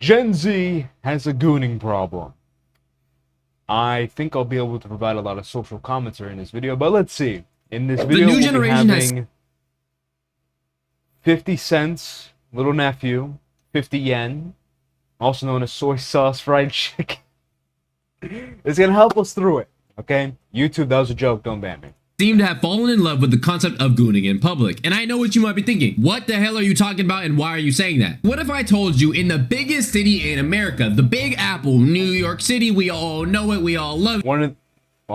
Gen Z has a gooning problem. I think I'll be able to provide a lot of social commentary in this video, but let's see. In this video, new we'll be generation having 50 cents, little nephew, 50 yen, also known as soy sauce fried chicken. It's gonna help us through it, okay? YouTube, that was a joke, don't ban me. Seem to have fallen in love with the concept of gooning in public. And I know what you might be thinking. What the hell are you talking about and why are you saying that? What if I told you in the biggest city in America, the Big Apple, New York City, we all know it, we all love Well,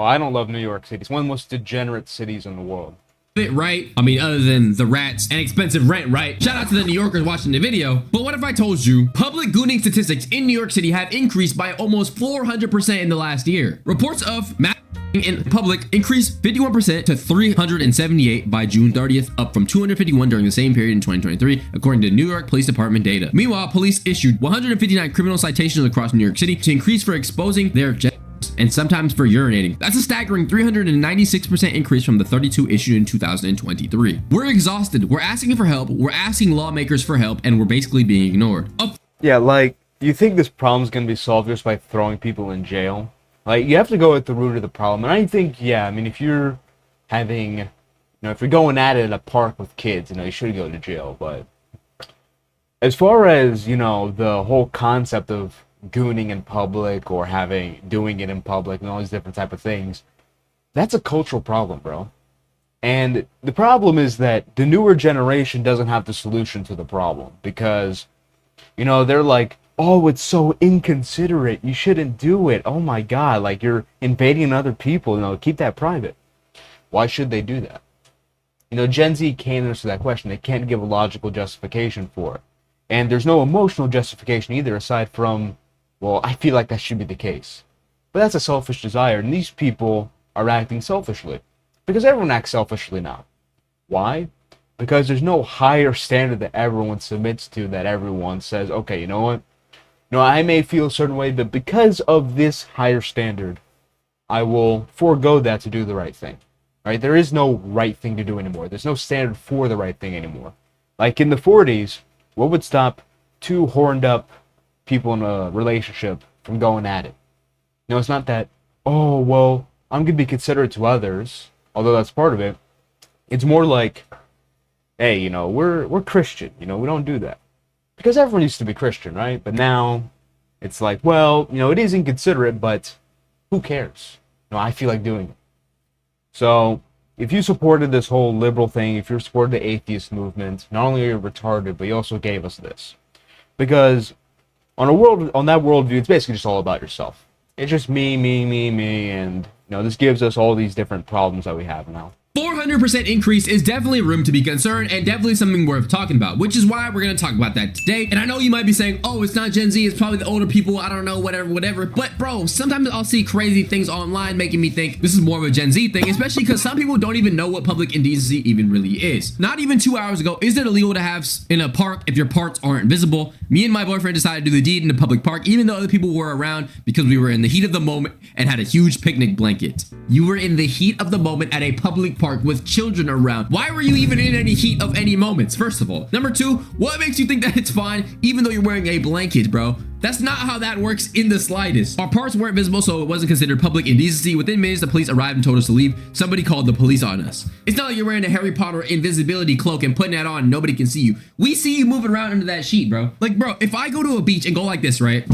I don't love New York City. It's one of the most degenerate cities in the world. it, right? I mean, other than the rats and expensive rent, right? Shout out to the New Yorkers watching the video. But what if I told you public gooning statistics in New York City have increased by almost 400% in the last year? Reports of mass in public increased 51% to 378 by June 30th, up from 251 during the same period in 2023, according to New York Police Department data. Meanwhile, police issued 159 criminal citations across New York City to increase for exposing their and sometimes for urinating. That's a staggering 396% increase from the 32 issued in 2023. We're exhausted. We're asking for help. We're asking lawmakers for help, and we're basically being ignored. Yeah, like, you think this problem's gonna be solved just by throwing people in jail? Like, you have to go at the root of the problem. And I think, yeah, I mean, if you're having, if you're going at it at a park with kids, you should go to jail. But as far as, the whole concept of gooning in public or doing it in public and all these different type of things, that's a cultural problem, bro. And the problem is that the newer generation doesn't have the solution to the problem because, they're like, oh, it's so inconsiderate, you shouldn't do it, oh my god, like you're invading other people, keep that private. Why should they do that? Gen Z can't answer that question. They can't give a logical justification for it. And there's no emotional justification either, aside from, well, I feel like that should be the case. But that's a selfish desire, and these people are acting selfishly. Because everyone acts selfishly now. Why? Because there's no higher standard that everyone submits to, that everyone says, okay, you know what? I may feel a certain way, but because of this higher standard, I will forego that to do the right thing. Right? There is no right thing to do anymore. There's no standard for the right thing anymore. Like in the 40s, what would stop two horned up people in a relationship from going at it? It's not that, oh, well, I'm going to be considerate to others, although that's part of it. It's more like, hey, we're Christian, we don't do that. Because everyone used to be Christian, right? But now it's like, well, it is inconsiderate, but who cares? I feel like doing it. So if you supported this whole liberal thing, if you supported the atheist movement, not only are you retarded, but you also gave us this. Because on that worldview, it's basically just all about yourself. It's just me, and this gives us all these different problems that we have now. 400% increase is definitely room to be concerned and definitely something worth talking about, which is why we're going to talk about that today. And I know you might be saying, oh, it's not Gen Z, it's probably the older people, I don't know, whatever. But bro, sometimes I'll see crazy things online making me think this is more of a Gen Z thing, especially because some people don't even know what public indecency even really is. Not even 2 hours ago, is it illegal to have in a park if your parts aren't visible? Me and my boyfriend decided to do the deed in a public park, even though other people were around, because we were in the heat of the moment and had a huge picnic blanket. You were in the heat of the moment at a public park with children around. Why were you even in any heat of any moments, first of all? Number two, what makes you think that it's fine even though you're wearing a blanket, bro? That's not how that works in the slightest. Our parts weren't visible, so it wasn't considered public indecency. Within minutes, the police arrived and told us to leave. Somebody called the police on us. It's not like you're wearing a Harry Potter invisibility cloak and putting that on and nobody can see you. We see you moving around under that sheet, bro. Like, bro, if I go to a beach and go like this, right?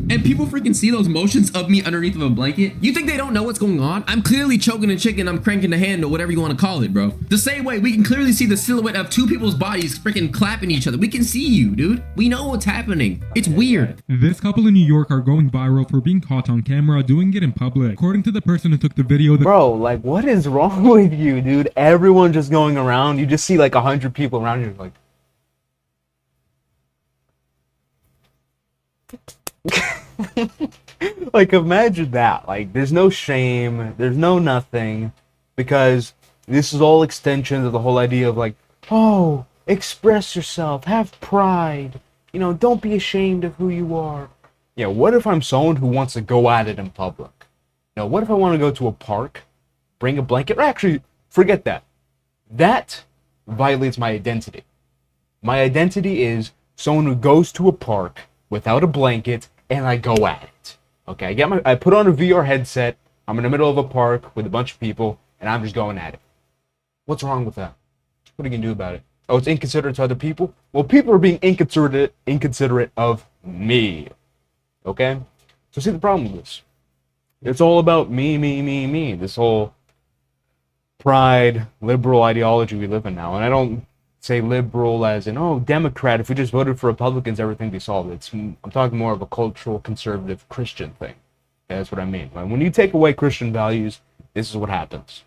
And people freaking see those motions of me underneath of a blanket. You think they don't know what's going on? I'm clearly choking a chicken. I'm cranking the handle, whatever you want to call it, bro. The same way we can clearly see the silhouette of two people's bodies freaking clapping each other. We can see you, dude. We know what's happening. It's weird. This couple in New York are going viral for being caught on camera doing it in public. According to the person who took the video, bro, like, what is wrong with you, dude? Everyone just going around. You just see like 100 people around you, like. Like, imagine that. Like, there's no shame, there's no nothing, because this is all extensions of the whole idea of like, oh, express yourself, have pride, don't be ashamed of who you are. Yeah, what if I'm someone who wants to go at it in public? What if I want to go to a park, bring a blanket, or actually, forget that. That violates my identity. My identity is someone who goes to a park, without a blanket, and I go at it. Okay, I put on a VR headset. I'm in the middle of a park with a bunch of people, and I'm just going at it. What's wrong with that? What are you gonna do about it? Oh, it's inconsiderate to other people? Well, people are being inconsiderate of me. Okay? So see the problem with this. It's all about me, me, me, me. This whole pride, liberal ideology we live in now. And I don't say liberal as in, oh, Democrat, if we just voted for Republicans, everything be solved. I'm talking more of a cultural, conservative, Christian thing. That's what I mean. When you take away Christian values, this is what happens.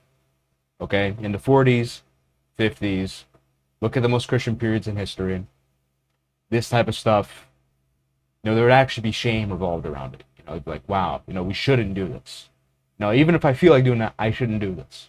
Okay? In the 40s, 50s, look at the most Christian periods in history. This type of stuff, there would actually be shame revolved around it. Like, wow, we shouldn't do this. Even if I feel like doing that, I shouldn't do this.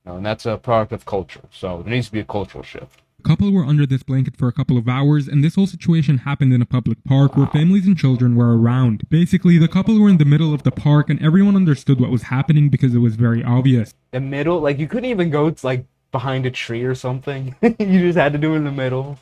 And that's a product of culture. So there needs to be a cultural shift. The couple were under this blanket for a couple of hours, and this whole situation happened in a public park where families and children were around. Basically, the couple were in the middle of the park, and everyone understood what was happening because it was very obvious. The middle? Like, you couldn't even go to, behind a tree or something. You just had to do it in the middle.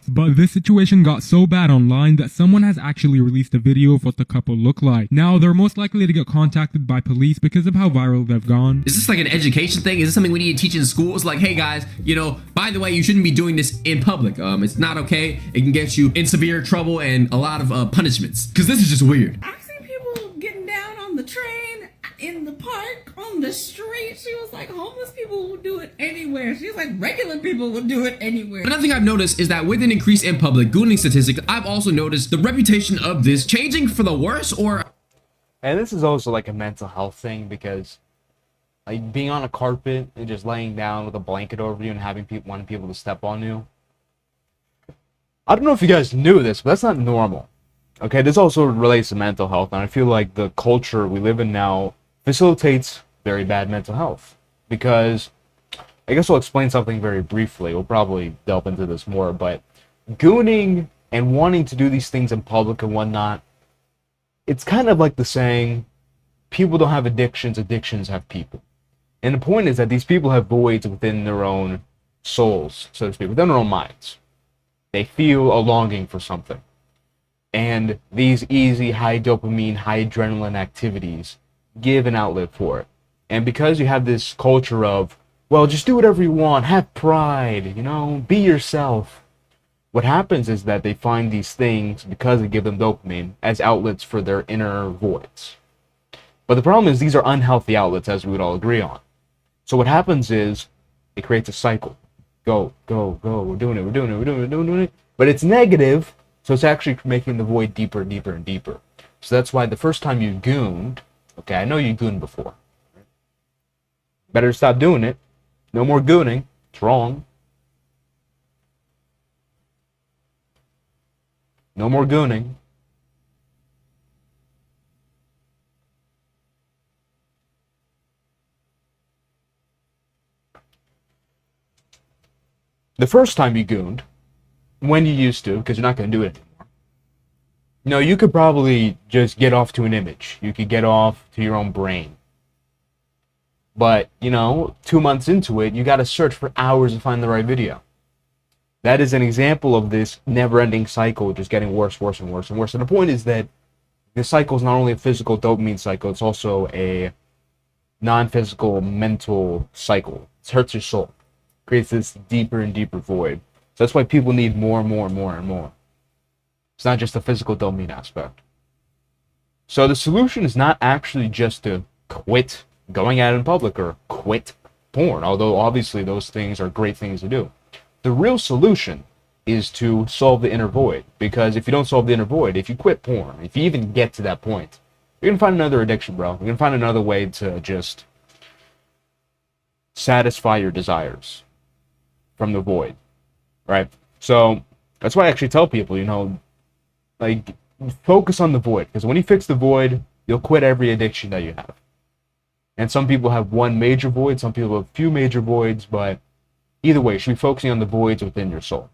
But this situation got so bad online that someone has actually released a video of what the couple look like. Now, they're most likely to get contacted by police because of how viral they've gone. Is this like an education thing? Is this something we need to teach in schools? Like, hey guys, by the way, you shouldn't be doing this in public. It's not okay. It can get you in severe trouble and a lot of punishments. Because this is just weird. I've seen people getting down on the train, in the park, on the street. She was like, homeless people will do it anywhere. She's like, regular people will do it anywhere. Another thing I've noticed is that with an increase in public gooning statistics, I've also noticed the reputation of this changing for the worse or... And this is also like a mental health thing because being on a carpet and just laying down with a blanket over you and wanting people to step on you. I don't know if you guys knew this, but that's not normal. Okay, this also relates to mental health, and I feel like the culture we live in now facilitates very bad mental health. Because, I guess I'll explain something very briefly. We'll probably delve into this more, but gooning and wanting to do these things in public and whatnot, it's kind of like the saying, people don't have addictions, addictions have people. And the point is that these people have voids within their own souls, so to speak, within their own minds. They feel a longing for something. And these easy, high dopamine, high adrenaline activities give an outlet for it. And because you have this culture of, well, just do whatever you want, have pride, be yourself. What happens is that they find these things, because they give them dopamine, as outlets for their inner voids. But the problem is these are unhealthy outlets, as we would all agree on. So what happens is it creates a cycle. Go, go, go, we're doing it. But it's negative, so it's actually making the void deeper and deeper and deeper. So that's why the first time you gooned, okay, I know you gooned before. Better stop doing it. No more gooning. It's wrong. No more gooning. The first time you gooned, when you used to, because you're not going to do it anymore, you could probably just get off to an image. You could get off to your own brain. But, 2 months into it, you got to search for hours to find the right video. That is an example of this never-ending cycle, just getting worse, worse, and worse, and worse. And the point is that this cycle is not only a physical dopamine cycle, it's also a non-physical mental cycle. It hurts your soul. It creates this deeper and deeper void. So that's why people need more and more and more and more. It's not just the physical dopamine aspect. So the solution is not actually just to quit going out in public or quit porn, although obviously those things are great things to do. The real solution is to solve the inner void, because if you don't solve the inner void, if you quit porn, if you even get to that point, you're going to find another addiction, bro. You're going to find another way to just satisfy your desires from the void, right? So that's why I actually tell people, focus on the void, because when you fix the void, you'll quit every addiction that you have. And some people have one major void, some people have a few major voids, but either way, you should be focusing on the voids within your soul.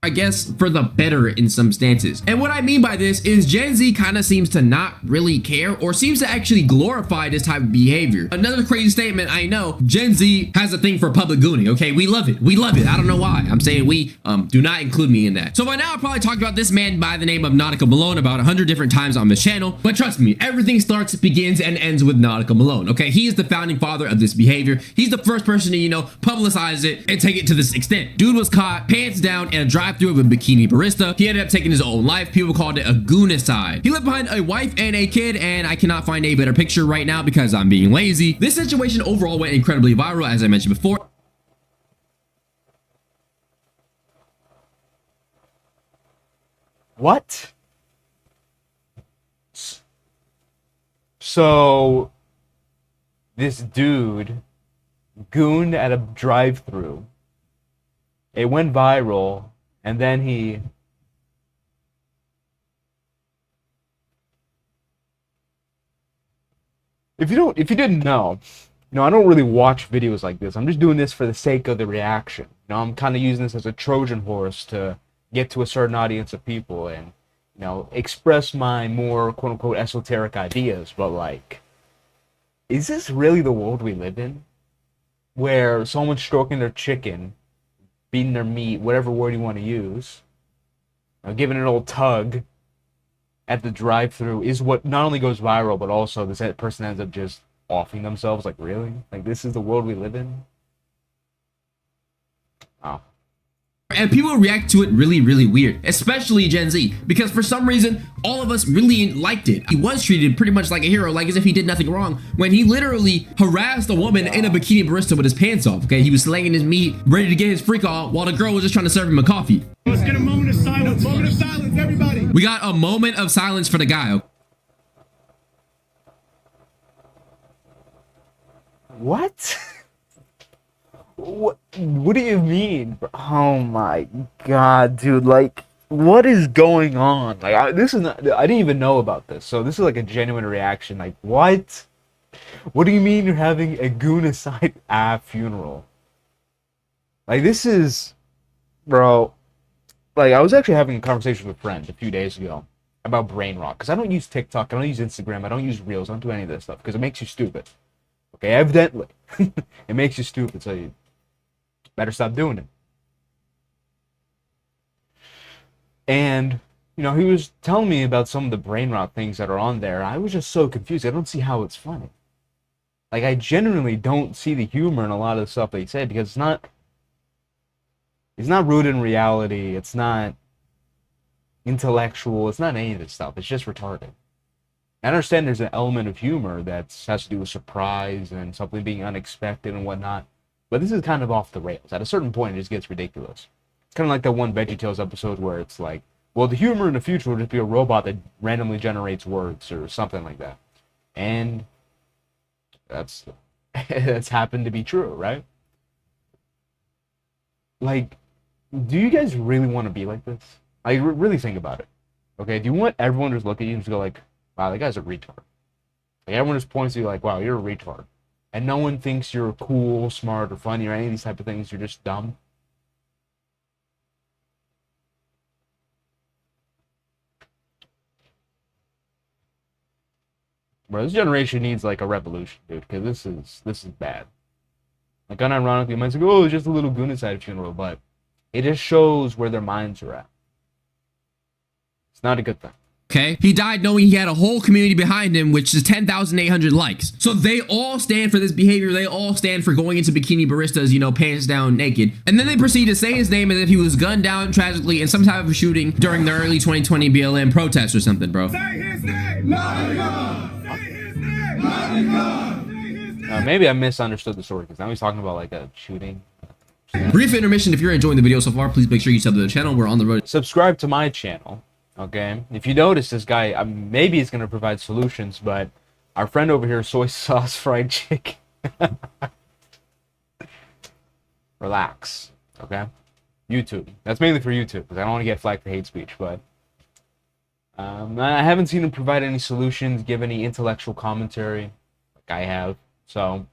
I guess for the better in some stances. And what I mean by this is Gen Z kind of seems to not really care or seems to actually glorify this type of behavior. Another crazy statement, I know, Gen Z has a thing for public gooning, okay? We love it. We love it. I don't know why. I'm saying we, do not include me in that. So by now, I've probably talked about this man by the name of Nautica Malone about 100 different times on this channel, but trust me, everything starts, begins, and ends with Nautica Malone, okay? He is the founding father of this behavior. He's the first person to, you know, publicize it and take it to this extent. Dude was caught pants down in a drive-thru of a bikini barista. He ended up taking his own life. People called it a goonicide. He left behind a wife and a kid, and I cannot find a better picture right now because I'm being lazy. This situation overall went incredibly viral, as I mentioned before. What? So this dude gooned at a drive-thru. It went viral, and then he if you didn't know, you know, I don't really watch videos like this. I'm just doing this for the sake of the reaction. You know, I'm kind of using this as a Trojan horse to get to a certain audience of people and, you know, express my more quote-unquote esoteric ideas. But like, is this really the world we live in, where someone's stroking their chicken, beating their meat, whatever word you want to use, giving it an old tug at the drive-thru is what not only goes viral, but also this person ends up just offing themselves? Like, really? Like, this is the world we live in? Wow. And people react to it really, really weird, especially Gen Z, because for some reason, all of us really liked it. He was treated pretty much like a hero, like as if he did nothing wrong, when he literally harassed a woman in a bikini barista with his pants off, okay? He was slanging his meat, ready to get his freak on, while the girl was just trying to serve him a coffee. Let's get a moment of silence. Moment of silence, everybody. We got a moment of silence for the guy. What? What do you mean? Oh my god, dude, like, what is going on? Like, I didn't even know about this, so this is like a genuine reaction. Like, what do you mean you're having a goonicide funeral? Like, this is, bro, like, I was actually having a conversation with a friend a few days ago about brain rot, because I don't use TikTok, I don't use Instagram, I don't use Reels, I don't do any of this stuff, because it makes you stupid. Okay, evidently. It makes you stupid, so you better stop doing it. And, you know, he was telling me about some of the brain rot things that are on there. I was just so confused. I don't see how it's funny. Like, I genuinely don't see the humor in a lot of the stuff they say, because it's not rooted in reality. It's not intellectual. It's not any of this stuff. It's just retarded. I understand there's an element of humor that has to do with surprise and something being unexpected and whatnot, but this is kind of off the rails. At a certain point, it just gets ridiculous. It's kind of like that one VeggieTales episode where it's like, well, the humor in the future will just be a robot that randomly generates words or something like that. And that's happened to be true, right? Like, do you guys really want to be like this? Like, really think about it. Okay, do you want everyone to just look at you and just go like, wow, that guy's a retard? Like, everyone just points to you like, wow, you're a retard. And no one thinks you're cool, smart, or funny, or any of these type of things. You're just dumb. Bro, this generation needs like a revolution, dude, because this is bad. Like, unironically, you might say, oh, it's just a little goonicide funeral, but it just shows where their minds are at. It's not a good thing. Okay, he died knowing he had a whole community behind him, which is 10,800 likes. So they all stand for this behavior. They all stand for going into bikini baristas, you know, pants down, naked. And then they proceed to say his name as if he was gunned down tragically in some type of shooting during the early 2020 BLM protests or something, bro. Say his name. Say his name. Maybe I misunderstood the story, because now he's talking about like a shooting. Brief intermission. If you're enjoying the video so far, please make sure you sub to the channel. We're on the road. Subscribe to my channel. Okay, if you notice, this guy, maybe he's going to provide solutions, but our friend over here, soy sauce fried chicken. Relax, okay? YouTube. That's mainly for YouTube, because I don't want to get flagged for hate speech, but I haven't seen him provide any solutions, give any intellectual commentary like I have, so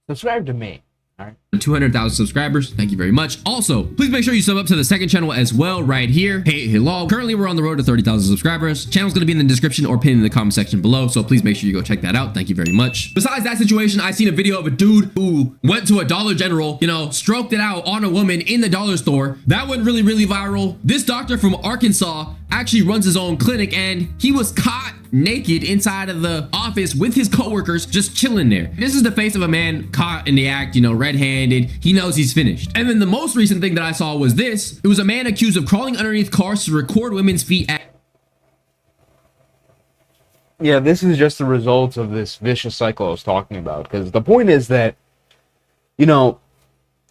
subscribe to me, All right. 200,000 subscribers. Thank you very much. Also, please make sure you sub up to the second channel as well right here. Hey, hello. Currently, we're on the road to 30,000 subscribers. Channel's going to be in the description or pinned in the comment section below. So please make sure you go check that out. Thank you very much. Besides that situation, I seen a video of a dude who went to a Dollar General, you know, stroked it out on a woman in the dollar store. That went really, really viral. This doctor from Arkansas actually runs his own clinic, and he was caught naked inside of the office with his coworkers just chilling there. This is the face of a man caught in the act, you know, red-handed. He knows he's finished. And then the most recent thing that I saw was this. It was a man accused of crawling underneath cars to record women's feet at... Yeah, this is just the result of this vicious cycle I was talking about. Because the point is that, you know,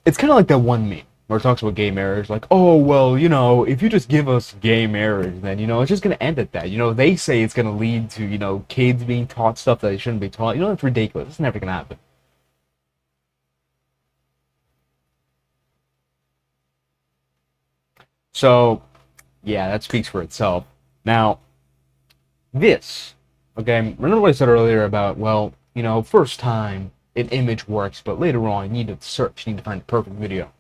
it's kind of like that one meme where it talks about gay marriage. Like, oh, well, you know, if you just give us gay marriage, then, you know, it's just going to end at that. You know, they say it's going to lead to, you know, kids being taught stuff that they shouldn't be taught. You know, it's ridiculous. It's never going to happen. So, yeah, that speaks for itself. Now, this, okay, remember what I said earlier about, well, you know, first time an image works, but later on you need to search, you need to find the perfect video.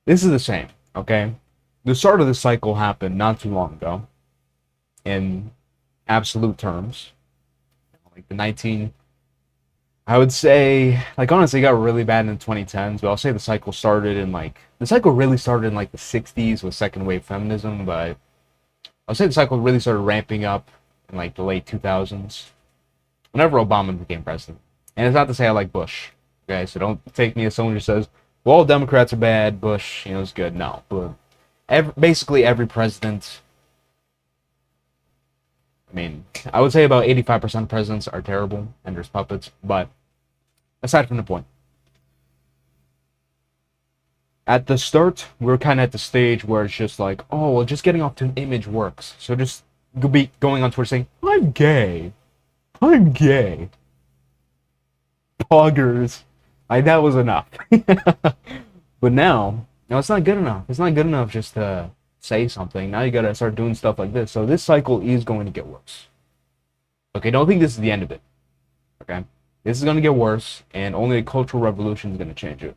This is the same, okay? The start of this cycle happened not too long ago, in absolute terms. Like I would say, like, honestly, it got really bad in the 2010s, but I'll say the cycle really started in, like, the 60s with second wave feminism, but I'll say the cycle really started ramping up in, like, the late 2000s, whenever Obama became president. And it's not to say I like Bush, okay? So don't take me as someone who says, well, all Democrats are bad, Bush, you know, is good. No, but basically every president, I mean, I would say about 85% of presidents are terrible, and there's puppets, but aside from the point. At the start, we're kind of at the stage where it's just like, oh, well, just getting off to an image works. So just be going on Twitter saying, I'm gay. I'm gay. Poggers. That was enough. But now it's not good enough. It's not good enough just to say something. Now you gotta start doing stuff like this. So this cycle is going to get worse. Okay, don't think this is the end of it. Okay? This is going to get worse, and only a cultural revolution is going to change it.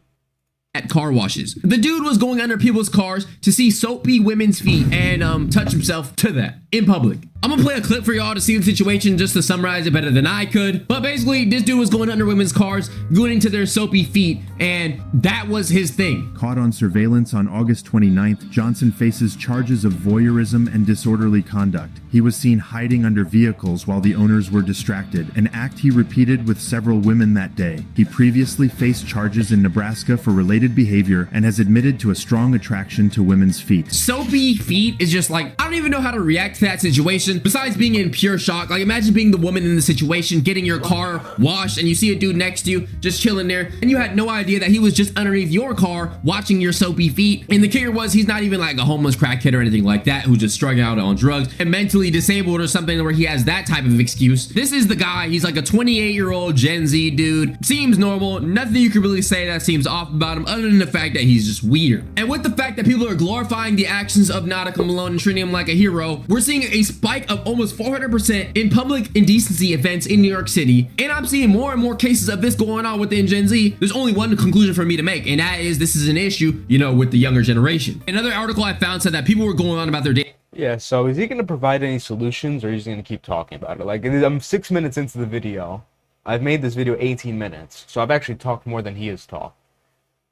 At car washes. The dude was going under people's cars to see soapy women's feet and touch himself to that in public. I'm gonna play a clip for y'all to see the situation just to summarize it better than I could. But basically, this dude was going under women's cars, gooning to their soapy feet, and that was his thing. Caught on surveillance on August 29th, Johnson faces charges of voyeurism and disorderly conduct. He was seen hiding under vehicles while the owners were distracted, an act he repeated with several women that day. He previously faced charges in Nebraska for related behavior and has admitted to a strong attraction to women's feet. Soapy feet is just like, I don't even know how to react to that situation. Besides being in pure shock, like imagine being the woman in the situation, getting your car washed, and you see a dude next to you just chilling there, and you had no idea that he was just underneath your car watching your soapy feet. And the kicker was, he's not even like a homeless crackhead or anything like that who's just struggling out on drugs and mentally disabled or something where he has that type of excuse. This is the guy. He's like a 28-year-old Gen Z dude. Seems normal. Nothing you can really say that seems off about him other than the fact that he's just weird. And with the fact that people are glorifying the actions of Nautica Malone and treating him like a hero, we're seeing a spike of almost 400% in public indecency events in New York City. And I'm seeing more and more cases of this going on within Gen Z. There's only one conclusion for me to make, and that is this is an issue, you know, with the younger generation. Another article I found said that people were going on about their day. Yeah, so is he going to provide any solutions, or is he going to keep talking about it? Like, I'm 6 minutes into the video. I've made this video 18 minutes, so I've actually talked more than he has talked.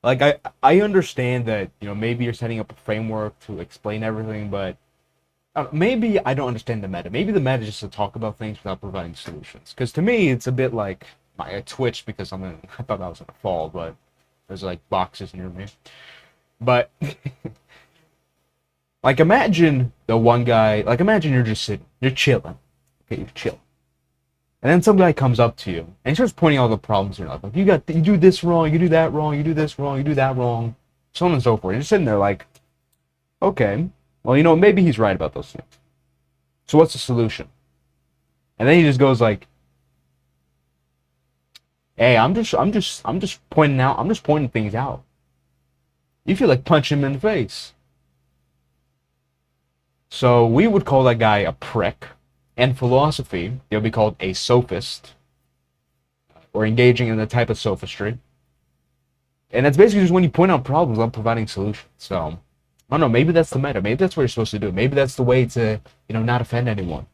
Like, I understand that, you know, maybe you're setting up a framework to explain everything, but maybe I don't understand the meta. Maybe the meta is just to talk about things without providing solutions. Because to me, it's a bit like, I twitched because I thought I was going to fall, but there's like boxes near me. But, like, imagine the one guy, like, imagine you're just sitting, you're chilling. Okay, you're chilling. And then some guy comes up to you, and he starts pointing out all the problems in your life. Like, you do this wrong, you do that wrong, you do this wrong, you do that wrong, so on and so forth. You're just sitting there like, okay, well, you know, maybe he's right about those things. So what's the solution? And then he just goes like, hey, I'm just pointing things out. You feel like punching him in the face. So we would call that guy a prick. And philosophy, they'll be called a sophist, or engaging in the type of sophistry. And that's basically just when you point out problems, not providing solutions. So, I don't know, maybe that's the meta. Maybe that's what you're supposed to do. Maybe that's the way to, not offend anyone.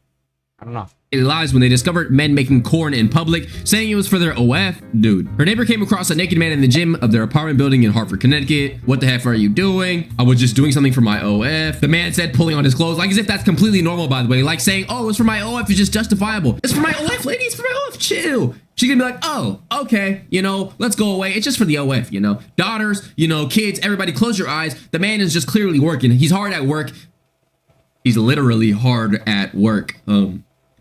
I don't know. Lives when they discovered men making corn in public, saying it was for their OF. Dude, her neighbor came across a naked man in the gym of their apartment building in Hartford, Connecticut. What the heck are you doing? I was just doing something for my OF. The man said, pulling on his clothes, like as if that's completely normal, by the way. Like saying, oh, it's for my OF is just justifiable. It's for my OF, lady. It's for my OF. Chill. She's gonna be like, oh, okay, let's go away. It's just for the OF, Daughters, kids, everybody close your eyes. The man is just clearly working. He's hard at work. He's literally hard at work.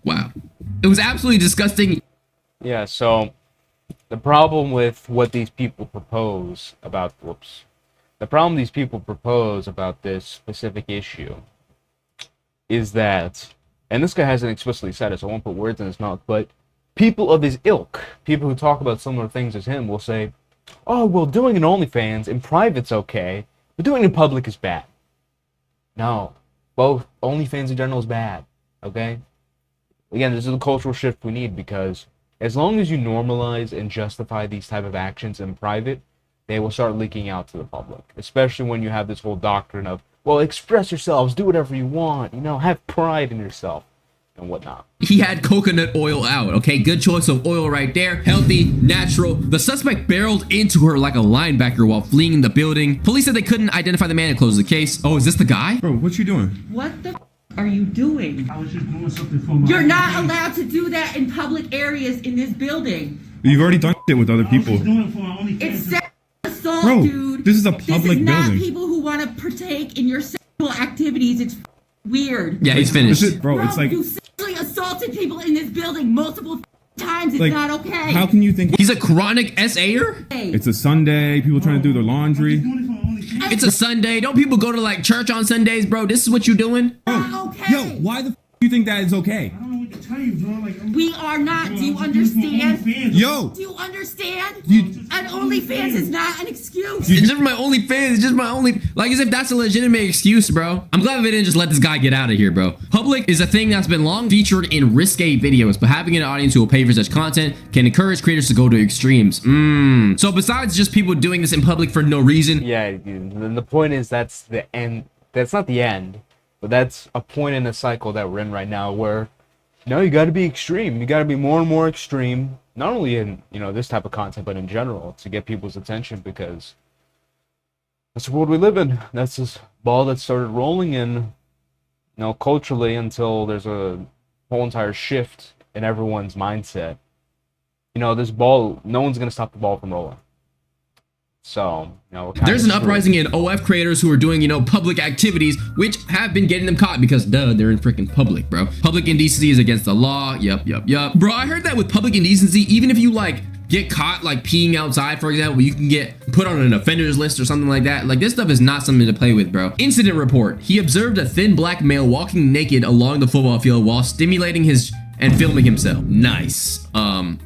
Wow. It was absolutely disgusting. Yeah, so the problem with what these people propose about, this specific issue is that, and this guy hasn't explicitly said it, so I won't put words in his mouth, but people of his ilk, people who talk about similar things as him, will say, oh, well, doing an OnlyFans in private's okay, but doing it in public is bad. No, both OnlyFans in general is bad, okay? Again, this is the cultural shift we need, because as long as you normalize and justify these type of actions in private, they will start leaking out to the public, especially when you have this whole doctrine of, well, express yourselves, do whatever you want, have pride in yourself and whatnot. He had coconut oil out, okay? Good choice of oil right there. Healthy, natural. The suspect barreled into her like a linebacker while fleeing the building. Police said they couldn't identify the man and closed the case. Oh, is this the guy? Bro, what you doing? What the are you doing? I was just doing something for my... You're not allowed to do that in public areas in this building. You've already done it with other people. I was just doing it for my OnlyFans. It's sexual assault, Bro, dude. this is a public This is not building. people who want to partake in your sexual activities. It's weird. Yeah, he's finished. Bro, it's like... You sexually assaulted people in this building multiple times. It's like, not okay. how can you think... He's a chronic SA'er? It's a Sunday, people trying to do their laundry. Doing it for my OnlyFans. It's a Sunday. Don't people go to like church on Sundays, bro? This is what you doing? Not okay. Yo, why the f*** you think that is okay? I don't know what to tell you, bro. Like, We are not. Do you understand? Yo! Do you understand? You- An OnlyFans is not an excuse. It's just my OnlyFans. It's just my only... Like, as if that's a legitimate excuse, bro. I'm glad they didn't just let this guy get out of here, bro. Public is a thing that's been long featured in risque videos, but having an audience who will pay for such content can encourage creators to go to extremes. So besides just people doing this in public for no reason... Yeah, and the point is that's the end. That's not the end, but that's a point in the cycle that we're in right now where, you got to be extreme. You got to be more and more extreme, not only in, this type of content, but in general, to get people's attention, because that's the world we live in. That's this ball that started rolling in, culturally, until there's a whole entire shift in everyone's mindset. This ball, no one's going to stop the ball from rolling. So, There's an uprising in OF creators who are doing, public activities, which have been getting them caught because, they're in freaking public, bro. Public indecency is against the law. Yup. Bro, I heard that with public indecency, even if you, get caught, peeing outside, for example, you can get put on an offenders list or something like that. This stuff is not something to play with, bro. Incident report. He observed a thin black male walking naked along the football field while stimulating his... and filming himself. Nice.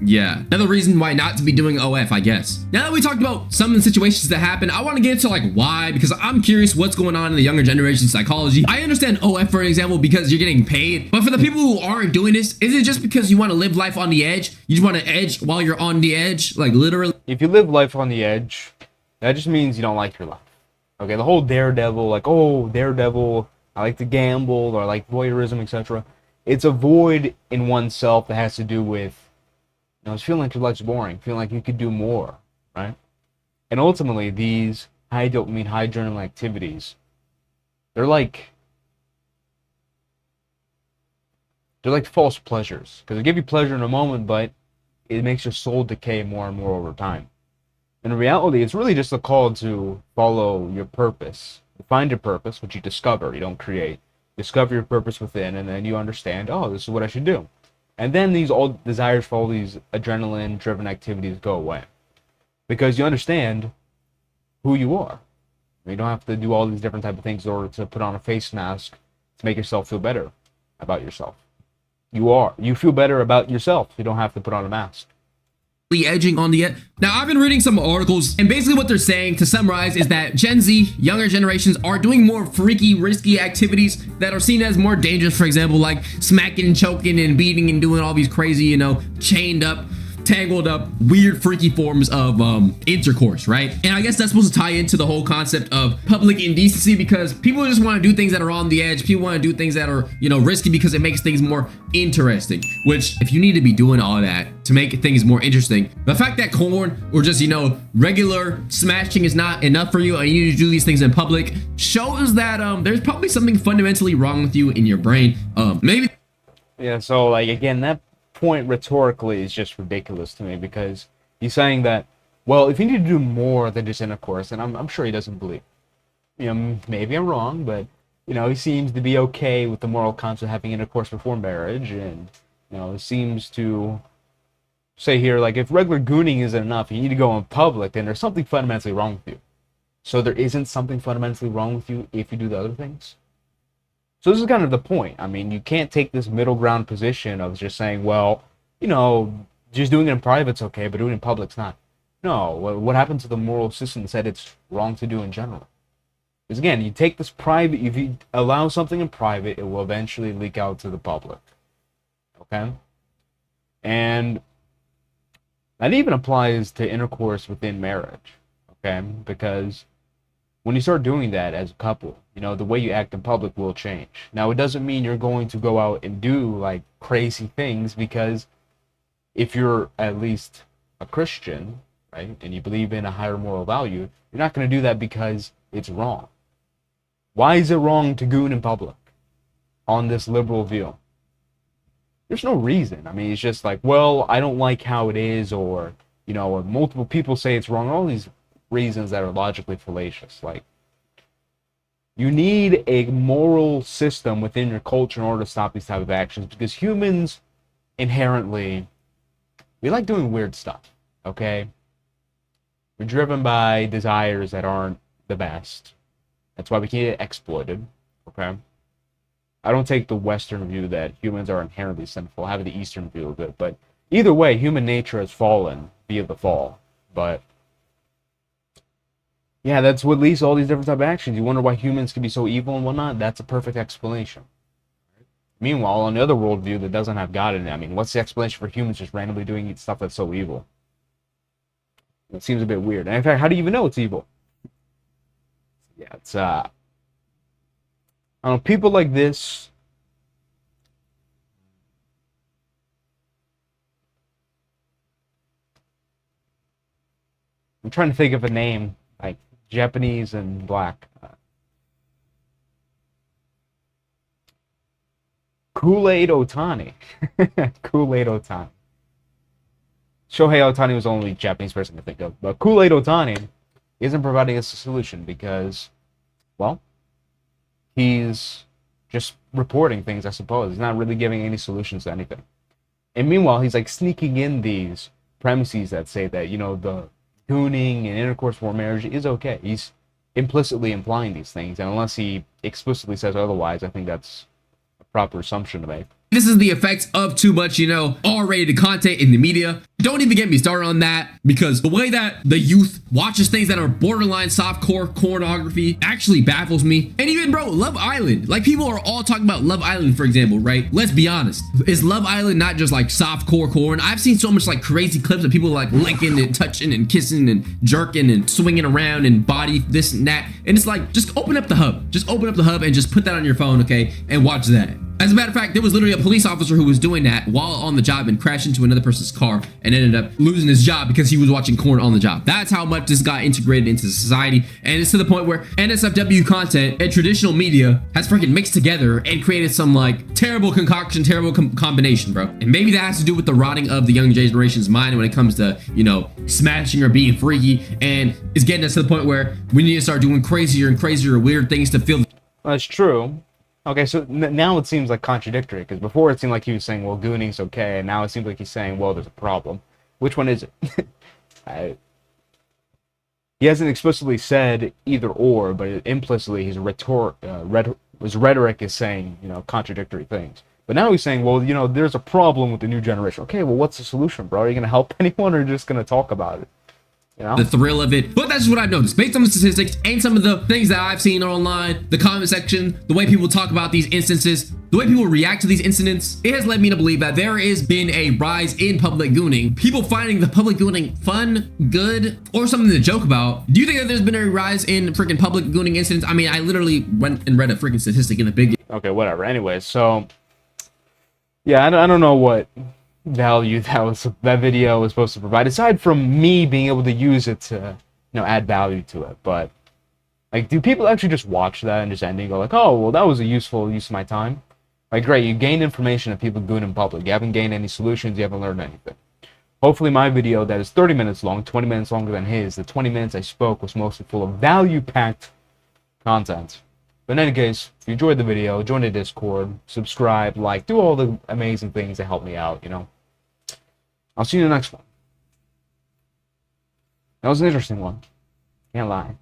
Yeah. Another reason why not to be doing OF, I guess. Now that we talked about some of the situations that happen, I want to get into why, because I'm curious what's going on in the younger generation psychology. I understand OF, for example, because you're getting paid, but for the people who aren't doing this, is it just because you want to live life on the edge? You just want to edge while you're on the edge? Literally? If you live life on the edge, that just means you don't like your life. Okay, the whole daredevil, daredevil, I like to gamble, or I like voyeurism, etc. It's a void in oneself that has to do with, it's feeling like your life's boring, feeling like you could do more, right? And ultimately, these high dopamine, high adrenaline activities, they're like false pleasures, because they give you pleasure in a moment, but it makes your soul decay more and more over time. In reality, it's really just a call to follow your purpose, find your purpose, which you discover, you don't create. Discover your purpose within, and then you understand, oh, this is what I should do. And then these old desires for all these adrenaline-driven activities go away. Because you understand who you are. You don't have to do all these different type of things in order to put on a face mask to make yourself feel better about yourself. You feel better about yourself. You don't have to put on a mask. Edging on the edge. Now, I've been reading some articles, and basically what they're saying, to summarize, is that Gen Z, younger generations, are doing more freaky, risky activities that are seen as more dangerous. For example, like smacking, choking, and beating, and doing all these crazy, chained up tangled up, weird, freaky forms of intercourse, right? And I guess that's supposed to tie into the whole concept of public indecency, because people just want to do things that are on the edge. People want to do things that are, you know, risky because it makes things more interesting. Which, if you need to be doing all that to make things more interesting, the fact that corn or just, you know, regular smashing is not enough for you and you need to do these things in public shows that there's probably something fundamentally wrong with you in your brain. Maybe. Yeah, so like again, that point rhetorically is just ridiculous to me, because he's saying that, well, if you need to do more than just intercourse, and I'm sure he doesn't believe. You know, maybe I'm wrong, but you know, he seems to be okay with the moral concept of having intercourse before marriage, and you know, seems to say here, like, if regular gooning isn't enough, you need to go in public, then there's something fundamentally wrong with you. So there isn't something fundamentally wrong with you if you do the other things. So this is kind of the point. I mean, you can't take this middle ground position of just saying, well, you know, just doing it in private's okay, but doing it in public's not. No, what happened to the moral system that said it's wrong to do in general? Because again, you take this private, if you allow something in private, it will eventually leak out to the public. Okay? And that even applies to intercourse within marriage. Okay? Because when you start doing that as a couple, you know, the way you act in public will change. Now, it doesn't mean you're going to go out and do like crazy things, because if you're at least a Christian, right, and you believe in a higher moral value, you're not going to do that because it's wrong. Why is it wrong to goon in public on this liberal view? There's no reason. I mean, it's just like, well, I don't like how it is, or, you know, multiple people say it's wrong. All these reasons that are logically fallacious. Like, you need a moral system within your culture in order to stop these type of actions, because humans inherently, we like doing weird stuff, okay? We're driven by desires that aren't the best. That's why we can get exploited, okay? I don't take the Western view that humans are inherently sinful. I have the Eastern view of it. But either way, human nature has fallen via the fall. But yeah, that's what leads to all these different type of actions. You wonder why humans can be so evil and whatnot? That's a perfect explanation. Meanwhile, on the other worldview that doesn't have God in it, I mean, what's the explanation for humans just randomly doing stuff that's so evil? It seems a bit weird. And in fact, how do you even know it's evil? Yeah, it's I don't know, people like this, I'm trying to think of a name, like Japanese and black. Kool-Aid Otani. Kool-Aid Otani. Shohei Otani was the only Japanese person to think of, but Kool-Aid Otani isn't providing us a solution because, well, he's just reporting things, I suppose. He's not really giving any solutions to anything. And meanwhile, he's like sneaking in these premises that say that, you know, the gooning and intercourse before marriage is okay. He's implicitly implying these things, and unless he explicitly says otherwise, I think that's a proper assumption to make. This is the effects of too much, you know, R-rated content in the media. Don't even get me started on that, because the way that the youth watches things that are borderline softcore pornography actually baffles me. And even, bro, Love Island. Like, people are all talking about Love Island, for example, right? Let's be honest. Is Love Island not just like softcore porn? I've seen so much like crazy clips of people like licking and touching and kissing and jerking and swinging around and body this and that. And it's like, just open up the hub. Just open up the hub and just put that on your phone, okay? And watch that. As a matter of fact, there was literally a police officer who was doing that while on the job and crashed into another person's car and ended up losing his job because he was watching porn on the job. That's how much this got integrated into society. And it's to the point where NSFW content and traditional media has freaking mixed together and created some like terrible concoction, terrible combination, bro. And maybe that has to do with the rotting of the young generation's mind when it comes to, you know, smashing or being freaky, and it's getting us to the point where we need to start doing crazier and crazier weird things to feel. That's true. Okay, so now it seems like contradictory, because before it seemed like he was saying, well, gooning's okay, and now it seems like he's saying, well, there's a problem. Which one is it? He hasn't explicitly said either or, but implicitly his rhetoric is saying, you know, contradictory things. But now he's saying, well, you know, there's a problem with the new generation. Okay, well, what's the solution, bro? Are you going to help anyone, or are you just going to talk about it? You know? the thrill of it. But that's just what I've noticed based on the statistics and some of the things that I've seen online, the comment section, the way people talk about these instances, the way people react to these incidents. It has led me to believe that there has been a rise in public gooning, people finding the public gooning fun, good, or something to joke about. Do you think that there's been a rise in freaking public gooning incidents? I mean, I literally went and read a freaking statistic in the big. Okay, whatever. Anyway, so yeah, I don't know what value that video was supposed to provide, aside from me being able to use it to, add value to it. But like, do people actually just watch that and just end and go like, oh, well, that was a useful use of my time? Like, great, you gained information of people goon in public. You haven't gained any solutions. You haven't learned anything. Hopefully my video that is 30 minutes long, 20 minutes longer than his, the 20 minutes I spoke was mostly full of value-packed content. But in any case, if you enjoyed the video, join the Discord, subscribe, like, do all the amazing things that help me out, I'll see you in the next one. That was an interesting one. Can't lie.